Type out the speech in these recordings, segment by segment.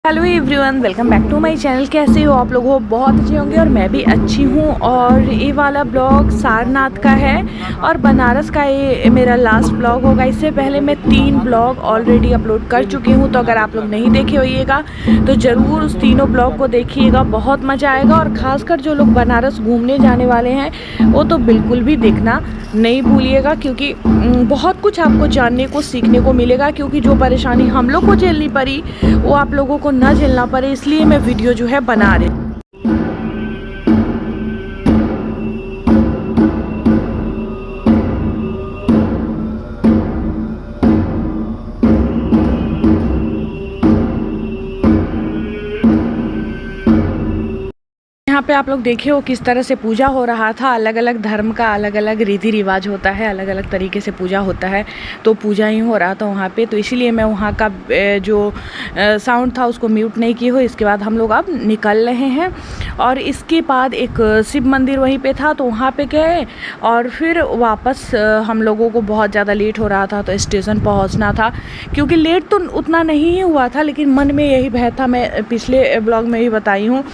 Hello everyone, welcome back to my channel. कैसे हो आप लोग? हो बहुत अच्छे होंगे और मैं भी अच्छी हूँ। और ये वाला ब्लॉग सारनाथ का है और बनारस का ये मेरा लास्ट ब्लॉग होगा। इससे पहले मैं 3 ब्लॉग ऑलरेडी अपलोड कर चुकी हूँ, तो अगर आप लोग नहीं देखे होइएगा तो ज़रूर उस तीनों ब्लॉग को देखिएगा, बहुत मज़ा आएगा। और ख़ासकर जो लोग बनारस घूमने जाने वाले हैं वो तो बिल्कुल भी देखना नहीं भूलिएगा, क्योंकि बहुत कुछ आपको जानने को सीखने को मिलेगा। क्योंकि जो परेशानी हम लोग को झेलनी पड़ी वो आप लोगों को ना झेलना पड़े, इसलिए मैं वीडियो जो है बना रही हूँ। यहाँ पे आप लोग देखे हो किस तरह से पूजा हो रहा था। अलग अलग धर्म का अलग अलग रीति रिवाज होता है, अलग अलग तरीके से पूजा होता है, तो पूजा ही हो रहा था वहाँ पे। तो इसीलिए मैं वहाँ का जो साउंड था उसको म्यूट नहीं की हो। इसके बाद हम लोग अब निकल रहे हैं और इसके बाद एक शिव मंदिर वहीं पे था, तो वहाँ पे गए और फिर वापस हम लोगों को बहुत ज़्यादा लेट हो रहा था, तो स्टेशन पहुँचना था। क्योंकि लेट तो उतना नहीं ही हुआ था, लेकिन मन में यही भय था। मैं पिछले ब्लॉग में ही बताई हूँ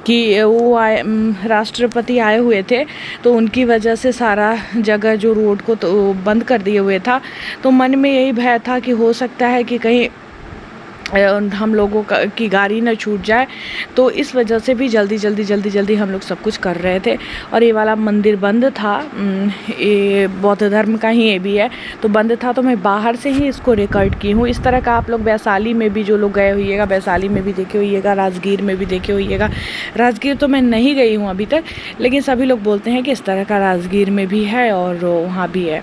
कि वो राष्ट्रपति आए हुए थे, तो उनकी वजह से सारा जगह जो रोड को तो बंद कर दिए हुए था। तो मन में यही भय था कि हो सकता है कि कहीं हम लोगों की गाड़ी न छूट जाए। तो इस वजह से भी जल्दी हम लोग सब कुछ कर रहे थे। और ये वाला मंदिर बंद था, ये बौद्ध धर्म का ही ये भी है, तो बंद था। तो मैं बाहर से ही इसको रिकॉर्ड की हूँ। इस तरह का आप लोग वैशाली में भी जो लोग गए होइएगा, वैशाली में भी देखे होइएगा, राजगीर में भी देखे होइएगा। राजगीर तो मैं नहीं गई हूँ अभी तक, लेकिन सभी लोग बोलते हैं कि इस तरह का राजगीर में भी है और वहाँ भी है।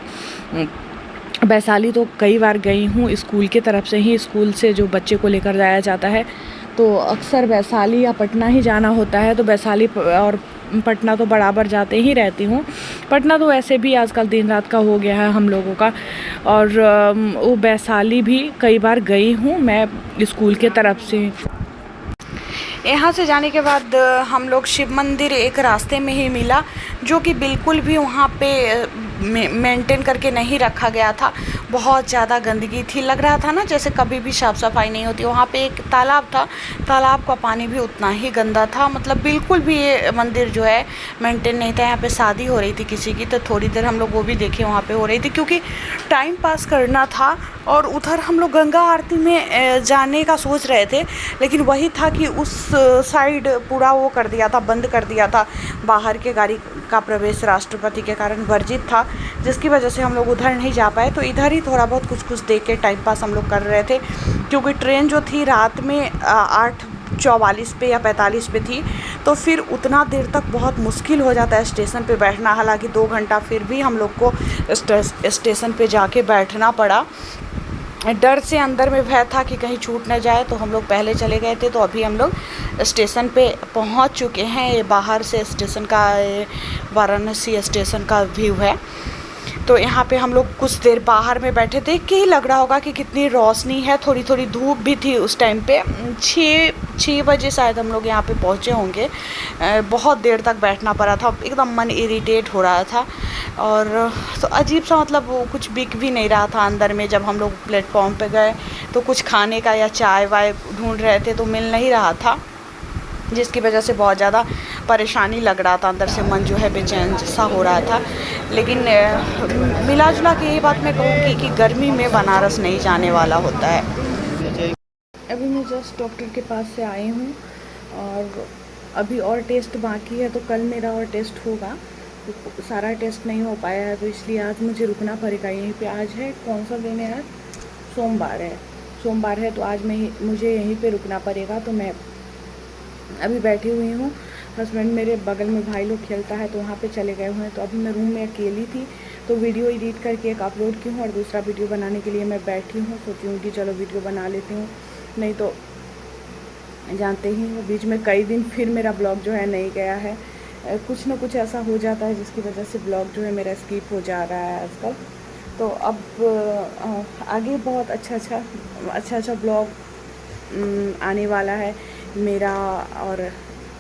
वैशाली तो कई बार गई हूँ, स्कूल की तरफ से ही, स्कूल से जो बच्चे को लेकर जाया जाता है तो अक्सर वैशाली या पटना ही जाना होता है। तो वैशाली और पटना तो बराबर जाते ही रहती हूँ। पटना तो वैसे भी आजकल दिन रात का हो गया है हम लोगों का। और वो वैशाली भी कई बार गई हूँ मैं स्कूल के तरफ से। यहाँ से जाने के बाद हम लोग शिव मंदिर एक रास्ते में ही मिला, जो कि बिल्कुल भी वहाँ पे मेंटेन करके नहीं रखा गया था। बहुत ज़्यादा गंदगी थी, लग रहा था ना जैसे कभी भी साफ़ सफाई नहीं होती। वहाँ पे एक तालाब था, तालाब का पानी भी उतना ही गंदा था। मतलब बिल्कुल भी ये मंदिर जो है मेंटेन नहीं था। यहाँ पे शादी हो रही थी किसी की, तो थोड़ी देर हम लोग वो भी देखे वहाँ पे हो रही थी, क्योंकि टाइम पास करना था। और उधर हम लोग गंगा आरती में जाने का सोच रहे थे, लेकिन वही था कि उस साइड पूरा वो कर दिया था, बंद कर दिया था। बाहर के गाड़ी का प्रवेश राष्ट्रपति के कारण वर्जित था, जिसकी वजह से हम लोग उधर नहीं जा पाए। तो इधर ही थोड़ा बहुत कुछ देख के टाइम पास हम लोग कर रहे थे, क्योंकि ट्रेन जो थी रात में 8:44 पे या 45 पे थी। तो फिर उतना देर तक बहुत मुश्किल हो जाता है स्टेशन पे बैठना। हालांकि 2 घंटा फिर भी हम लोग को स्टेशन पे जाके बैठना पड़ा। डर से अंदर में भय था कि कहीं छूट न जाए, तो हम लोग पहले चले गए थे। तो अभी हम लोग स्टेशन पे पहुंच चुके हैं। ये बाहर से स्टेशन का, वाराणसी स्टेशन का व्यू है। तो यहाँ पे हम लोग कुछ देर बाहर में बैठे, देख के ही लग रहा होगा कि कितनी रोशनी है। थोड़ी थोड़ी धूप भी थी उस टाइम पे। 6 बजे शायद हम लोग यहाँ पे पहुँचे होंगे। बहुत देर तक बैठना पड़ा था, एकदम मन इरिटेट हो रहा था। और तो अजीब सा, मतलब वो कुछ बिक भी नहीं रहा था अंदर में। जब हम लोग प्लेटफॉर्म पे गए तो कुछ खाने का या चाय वाय ढूंढ रहे थे, तो मिल नहीं रहा था, जिसकी वजह से बहुत ज़्यादा परेशानी लग रहा था। अंदर से मन जो है बेचैन सा हो रहा था। लेकिन मिला जुला के ये बात मैं कहूँगी कि गर्मी में बनारस नहीं जाने वाला होता है। अभी मैं जस्ट डॉक्टर के पास से आई हूँ और अभी और टेस्ट बाकी है, तो कल मेरा और टेस्ट होगा। तो सारा टेस्ट नहीं हो पाया है, तो इसलिए आज मुझे रुकना पड़ेगा यहीं पे। आज है कौन सा दिन है? आज सोमवार है, तो आज मुझे यहीं पे रुकना पड़ेगा। तो मैं अभी बैठी हुई हूँ। हस्बैंड मेरे बगल में, भाई लोग खेलता है, तो वहाँ पे चले गए हुए हैं। तो अभी मैं रूम में अकेली थी, तो वीडियो एडिट करके एक अपलोड की हूँ और दूसरा वीडियो बनाने के लिए मैं बैठी हूँ। सोची हूँ कि चलो वीडियो बना लेती हूँ, नहीं तो जानते ही हो बीच में कई दिन फिर मेरा ब्लॉग जो है नहीं गया है। कुछ ना कुछ ऐसा हो जाता है जिसकी वजह से ब्लॉग जो है मेरा स्किप हो जा रहा है आजकल। तो अब आगे बहुत अच्छा ब्लॉग आने वाला है मेरा, और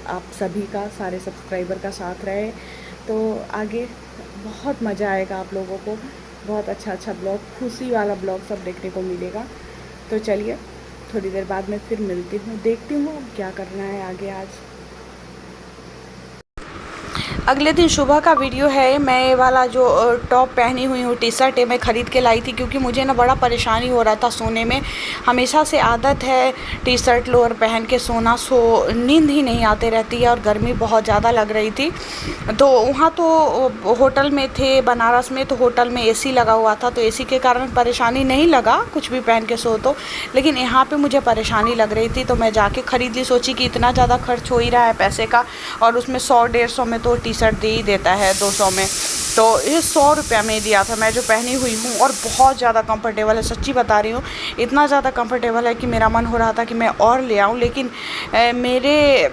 आप सभी का, सारे सब्सक्राइबर का साथ रहे तो आगे बहुत मज़ा आएगा आप लोगों को। बहुत अच्छा ब्लॉग, खुशी वाला ब्लॉग सब देखने को मिलेगा। तो चलिए थोड़ी देर बाद मैं फिर मिलती हूँ, देखती हूँ क्या करना है आगे आज। अगले दिन सुबह का वीडियो है। मैं ये वाला जो टॉप पहनी हुई हूँ, टी शर्ट है, मैं ख़रीद के लाई थी क्योंकि मुझे ना बड़ा परेशानी हो रहा था सोने में। हमेशा से आदत है टी शर्ट लोअर पहन के सोना, नींद ही नहीं आती रहती है और गर्मी बहुत ज़्यादा लग रही थी। तो वहाँ तो होटल में थे बनारस में, तो होटल में एसी लगा हुआ था, तो एसी के कारण परेशानी नहीं लगा कुछ भी पहन के सो तो। लेकिन यहाँ पे मुझे परेशानी लग रही थी, तो मैं जाके ख़रीद ली। सोची कि इतना ज़्यादा खर्च हो ही रहा है पैसे का, और उसमें 100-150 में तो टी शर्ट दे ही देता है, 200 में। तो ये 100 रुपया में दिया था मैं जो पहनी हुई हूँ, और बहुत ज़्यादा कंफर्टेबल है, सच्ची बता रही हूँ। इतना ज़्यादा कंफर्टेबल है कि मेरा मन हो रहा था कि मैं और ले आऊँ, लेकिन मेरे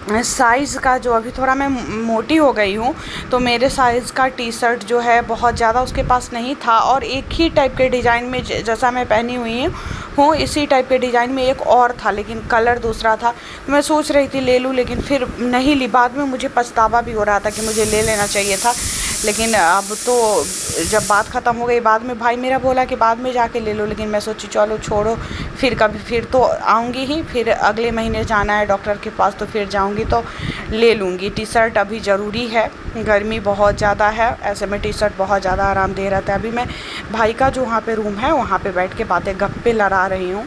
साइज़ का जो, अभी थोड़ा मैं मोटी हो गई हूँ, तो मेरे साइज़ का टी शर्ट जो है बहुत ज़्यादा उसके पास नहीं था, और एक ही टाइप के डिज़ाइन में जैसा मैं पहनी हुई हूँ इसी टाइप के डिज़ाइन में एक और था, लेकिन कलर दूसरा था। तो मैं सोच रही थी ले लूँ, लेकिन फिर नहीं ली। बाद में मुझे पछतावा भी हो रहा था कि मुझे ले लेना चाहिए था, लेकिन अब तो जब बात ख़त्म हो गई, बाद में भाई मेरा बोला कि बाद में जाके ले लो, लेकिन मैं सोची चलो छोड़ो, फिर कभी, फिर तो आऊँगी ही, फिर अगले महीने जाना है डॉक्टर के पास, तो फिर जाऊँगी तो ले लूँगी। टी शर्ट अभी ज़रूरी है, गर्मी बहुत ज़्यादा है, ऐसे में टी शर्ट बहुत ज़्यादा आरामदेह रहता है। अभी मैं भाई का जो वहाँ पे रूम है वहाँ पे बैठ के बातें गप्पे लड़ा रही हूँ।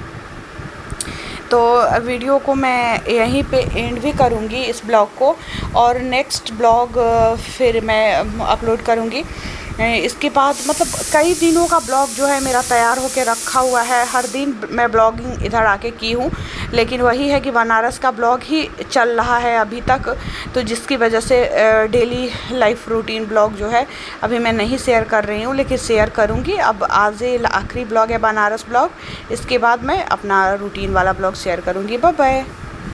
तो वीडियो को मैं यहीं पे एंड भी करूँगी इस ब्लॉग को, और नेक्स्ट ब्लॉग फिर मैं अपलोड करूँगी। इसके बाद मतलब कई दिनों का ब्लॉग जो है मेरा तैयार होकर रखा हुआ है, हर दिन मैं ब्लॉगिंग इधर आके की हूँ, लेकिन वही है कि बनारस का ब्लॉग ही चल रहा है अभी तक, तो जिसकी वजह से डेली लाइफ रूटीन ब्लॉग जो है अभी मैं नहीं शेयर कर रही हूँ, लेकिन शेयर करूँगी। अब आज ये आखिरी ब्लॉग है बनारस ब्लॉग, इसके बाद मैं अपना रूटीन वाला ब्लॉग शेयर करूँगी। Bye bye.